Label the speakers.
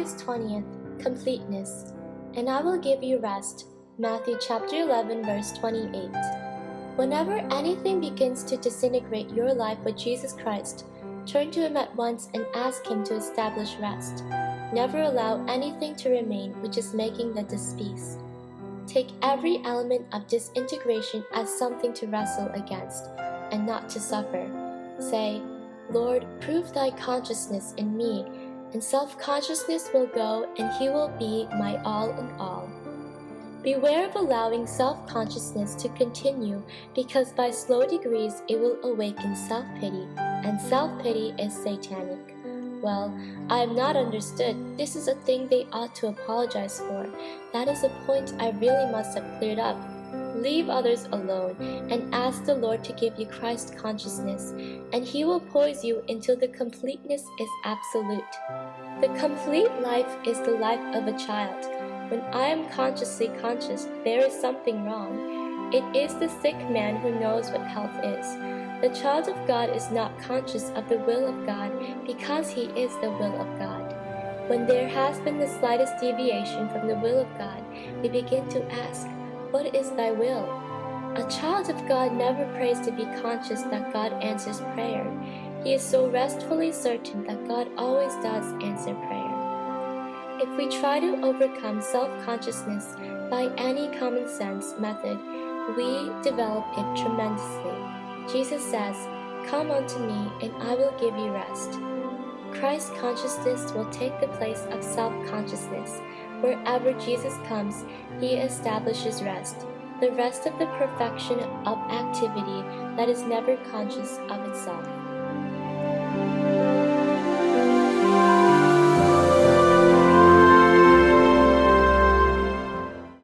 Speaker 1: August 20th, Completeness, and I will give you rest. Matthew chapter 11, verse 28. Whenever anything begins to disintegrate your life with Jesus Christ, turn to Him at once and ask Him to establish rest. Never allow anything to remain which is making the dis-peace. Take every element of disintegration as something to wrestle against, and not to suffer. Say, Lord, prove Thy consciousness in me, and self-consciousness will go, and He will be my all in all. Beware of allowing self-consciousness to continue, because by slow degrees it will awaken self-pity, and self-pity is satanic. Well, I have not understood. This is a thing they ought to apologize for. That is a point I really must have cleared up. Leave others alone and ask the Lord to give you Christ consciousness, and He will poise you until the completeness is absolute. The complete life is the life of a child. When I am consciously conscious, there is something wrong. It is the sick man who knows what health is. The child of God is not conscious of the will of God because he is the will of God. When there has been the slightest deviation from the will of God, we begin to ask, what is Thy will? A child of God never prays to be conscious that God answers prayer. He is so restfully certain that God always does answer prayer. If we try to overcome self-consciousness by any common sense method, we develop it tremendously. Jesus says, "Come unto me, and I will give you rest." Christ consciousness will take the place of self-consciousness. Wherever Jesus comes, He establishes rest, the rest of the perfection of activity that is never conscious of itself.